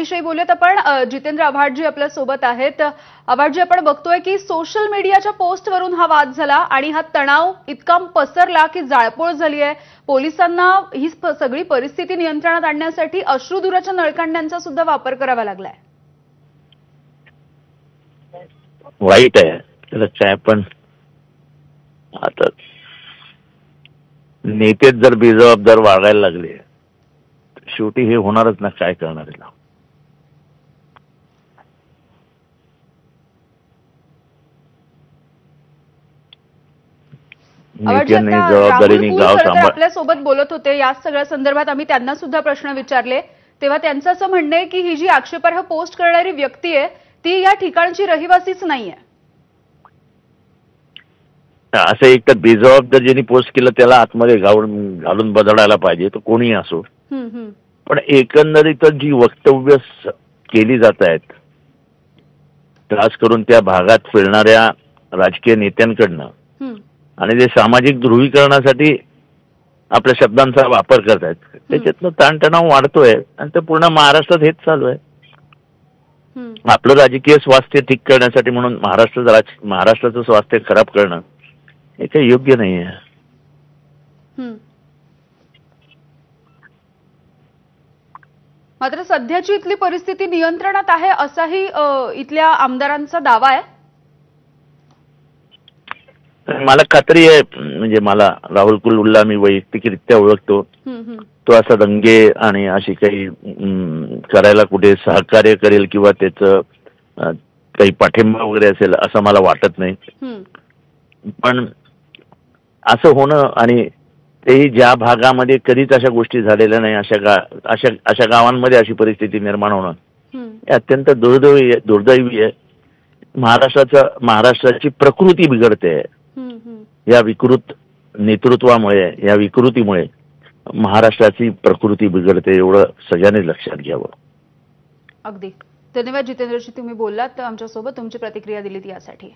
याविषयी बोलूयात आपण। जितेंद्र आव्हाडजी आपल्या सोबत आहेत। आव्हाडजी, आपण बघतोय की सोशल मीडियाच्या पोस्टवरून हा वाद झाला आणि हा तणाव इतका पसरला की जाळपोळ झाली आहे। पोलिसांना ही सगळी परिस्थिती नियंत्रणात आणण्यासाठी अश्रुधुराच्या नळकांड्यांचा सुद्धा वापर करावा लागलाय। वाईट आहे त्याला काय, पण आता नेतेच जर बेजबाबदार वागायला लागले शेवटी हे होणारच ना, काय करणार आहे। नेत्यांनी जबाबदारीने गाव सांभाळ आपल्या सोबत बोलत होते। या सगळ्या संदर्भात आम्ही त्यांना सुद्धा प्रश्न विचारले, तेव्हा त्यांचं असं म्हणणं आहे की ही जी आक्षेपार्ह पोस्ट करणारी व्यक्ती आहे ती या ठिकाणची रहिवासीच नाहीये। असं एक तर बेजबाबदार ज्यांनी पोस्ट केलं त्याला आतमध्ये घालून बदलायला पाहिजे, तो कोणी असो। पण एकंदरीत जी वक्तव्य केली जात आहेत खास करून त्या भागात फिरणाऱ्या राजकीय नेत्यांकडनं आणि जे सामाजिक ध्रुवीकरणासाठी आपल्या शब्दांचा वापर करतायत, त्याच्यातनं ताणतणाव वाढतोय आणि ते पूर्ण महाराष्ट्रात हेच चालू आहे। आपलं राजकीय स्वास्थ्य ठीक करण्यासाठी म्हणून महाराष्ट्राचं स्वास्थ्य खराब करणं हे काही योग्य नाहीये। मात्र सध्याची इथली परिस्थिती नियंत्रणात आहे असाही इथल्या आमदारांचा दावा आहे। मला खात्री आहे, म्हणजे मला राहुल कुलूला मी वैयक्तिकरित्या ओळखतो। तो असा दंगे आणि अशी काही करायला कुठे सहकार्य करेल किंवा त्याचं काही पाठिंबा वगैरे असेल असं मला वाटत नाही। पण असं होणं आणि तेही ज्या भागामध्ये कधीच अशा गोष्टी झालेल्या नाही अशा गावांमध्ये अशी परिस्थिती निर्माण होणं हे अत्यंत दुर्दैवी आहे। महाराष्ट्राची प्रकृती बिघडते या विकृत नेतृत्वामुळे, या विकृतीमुळे महाराष्ट्राची प्रकृती बिघडते, एवढं सगळ्यांनी लक्षात घ्यावं। अगदी धन्यवाद जितेंद्रजी, तुम्ही बोललात आमच्यासोबत, तुमची प्रतिक्रिया दिलीत यासाठी।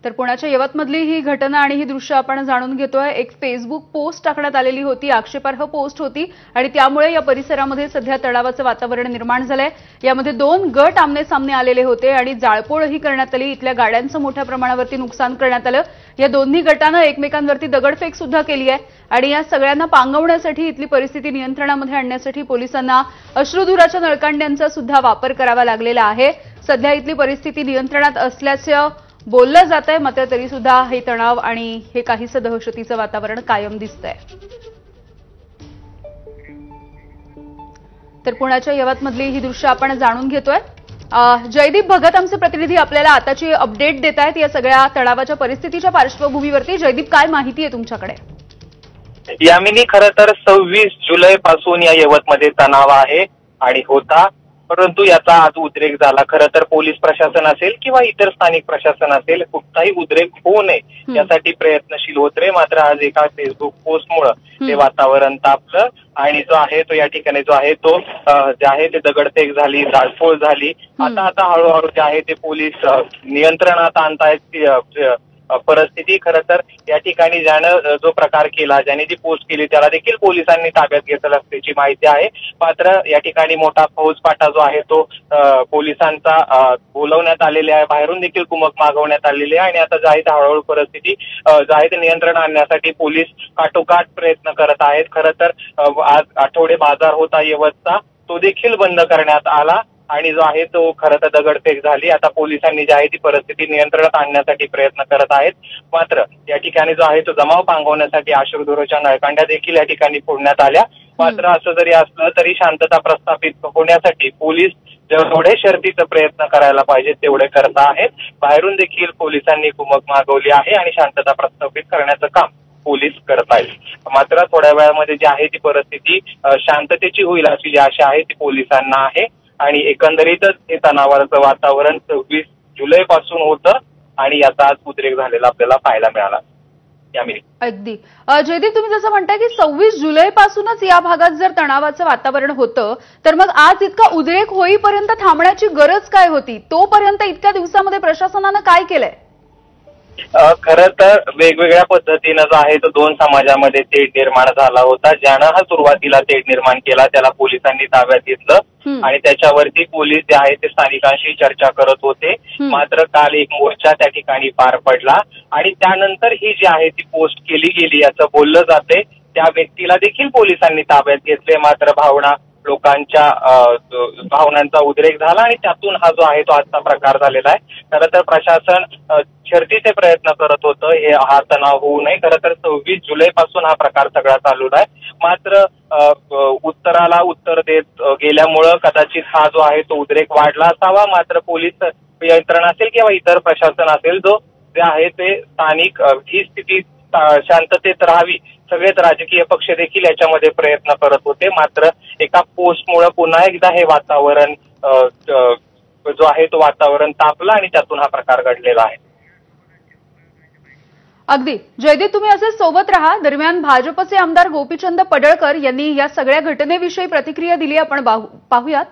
तर पुण्याच्या यवतमधली ही घटना आणि ही दृश्य आपण जाणून घेतोय। एक फेसबुक पोस्ट टाकण्यात आलेली होती, आक्षेपार्ह पोस्ट होती आणि त्यामुळे या परिसरामध्ये सध्या तणावाचं वातावरण निर्माण झालंय। यामध्ये 2 गट आमने सामने आलेले होते आणि जाळपोळही करण्यात आली। इथल्या गाड्यांचं मोठ्या प्रमाणावरती नुकसान करण्यात आलं। या दोन्ही गटानं एकमेकांवरती दगडफेक सुद्धा केली आहे आणि या सगळ्यांना पांगवण्यासाठी, इथली परिस्थिती नियंत्रणामध्ये आणण्यासाठी पोलिसांना अश्रुधुराच्या नळकांड्यांचा सुद्धा वापर करावा लागलेला आहे। सध्या इथली परिस्थिती नियंत्रणात असल्याचं बोललं जात आहे, मात्र तरी सुद्धा हे तणाव आणि हे काहीसं दहशतीचं वातावरण कायम दिसतंय। तर पुण्याच्या यवतमधली ही दृश्य आपण जाणून घेतोय। जयदीप भगत आमचे प्रतिनिधी आपल्याला आताची अपडेट देत आहेत या सगळ्या तणावाच्या परिस्थितीच्या पार्श्वभूमीवरती। जयदीप, काय माहिती आहे तुमच्याकडे? यामिनी, खरं तर 26 जुलै पासून या यवतमध्ये तणाव आहे आणि होता, परंतु याचा आज उद्रेक झाला। खरं तर पोलीस प्रशासन असेल किंवा इतर स्थानिक प्रशासन असेल, कुठलाही उद्रेक होऊ नये यासाठी प्रयत्नशील होते। मात्र आज एका फेसबुक पोस्टमुळे ते वातावरण तापलं आणि जो आहे तो या ठिकाणी जो आहे तो जे आहे ते दगडफेक झाली, जाळपोळ झाली। आता हळूहळू जे आहे ते पोलीस नियंत्रणात आणतायत परिस्थिती। खरं तर या ठिकाणी ज्यानं जो प्रकार केला, ज्याने जी पोस्ट केली त्याला देखील पोलिसांनी ताब्यात घेतलं असल्याची माहिती आहे। मात्र या ठिकाणी मोठा फौजफाटा जो आहे तो पोलिसांचा बोलवण्यात आलेला आहे, बाहेरून देखील कुमक मागवण्यात आलेली आहे आणि आता जे आहे ते हळूहळू परिस्थिती जे आहे ते नियंत्रण आणण्यासाठी पोलीस काटोकाट प्रयत्न करत आहेत। खरं तर आज आठवडे बाजार होता यवतचा, तो देखील बंद करण्यात आला आणि जो आहे तो खरं तर दगडफेक झाली। आता पोलिसांनी जी आहे ती परिस्थिती नियंत्रणात आणण्यासाठी प्रयत्न करत आहेत। मात्र या ठिकाणी जो आहे तो जमाव पांगवण्यासाठी अश्रुधुराच्या नळकांड्या देखील या ठिकाणी फोडण्यात आल्या। मात्र असं जरी असलं तरी शांतता प्रस्थापित होण्यासाठी पोलीस जेवढे शर्तीचा प्रयत्न करायला पाहिजे तेवढे करत आहेत। बाहेरून देखील पोलिसांनी कुमक मागवली आहे आणि शांतता प्रस्थापित करण्याचं काम पोलीस करत आहेत। मात्र थोड्या वेळामध्ये जी आहे ती परिस्थिती शांततेची होईल अशी जी आशा आहे ती पोलिसांना आहे आणि एकंदरीतच हे तणावाचं वातावरण 26 जुलै पासून होतं आणि याचा आज उद्रेक झालेला आपल्याला पाहायला मिळाला। अगदी जयदीप, तुम्ही जसं म्हणताय की 26 जुलै पासूनच या भागात जर तणावाचं वातावरण होतं तर मग आज इतका उद्रेक होईपर्यंत थांबण्याची गरज काय होती? तोपर्यंत इतक्या दिवसामध्ये प्रशासनानं काय केलंय? खरं तर वेगवेगळ्या पद्धतीनं जो आहे तो दोन समाजामध्ये तेढ निर्माण झाला होता. ज्यानं हा सुरुवातीला तेढ निर्माण केला त्याला पोलिसांनी ताब्यात घेतलं आणि त्याच्यावरती पोलीस जे आहे ते स्थानिकांशी चर्चा करत होते. मात्र काल एक मोर्चा त्या ठिकाणी पार पडला आणि त्यानंतर ही जी आहे ती पोस्ट केली गेली असं बोललं जाते. त्या व्यक्तीला देखील पोलिसांनी ताब्यात घेतले. मात्र लोकांच्या भावनांचा उद्रेक झाला आणि त्यातून हा जो आहे तो आजचा प्रकार झालेला आहे. खरं तर प्रशासन शर्थीचे प्रयत्न करत होतं हा तणाव होऊ नये. खरं तर 26 जुलैपासून हा प्रकार सगळा चालू आहे. मात्र उत्तराला उत्तर देत गेल्यामुळं कदाचित हा जो आहे तो उद्रेक वाढला असावा. मात्र पोलीस यंत्रणा असेल किंवा इतर प्रशासन असेल जे आहे ते स्थानिक ही स्थिती शांततेत राहावी सगळेच राजकीय पक्ष देखील याच्यामध्ये प्रयत्न करत होते. मात्र एका पोस्टमुळे पुन्हा एकदा हे वातावरण जो आहे तो वातावरण तापलं आणि त्यातून हा प्रकार घडलेला आहे. अगदी जयदीप, तुम्ही असेच सोबत राहा. दरम्यान भाजपचे आमदार गोपीचंद पडळकर यांनी या सगळ्या घटनेविषयी प्रतिक्रिया दिली, आपण पाहूयात.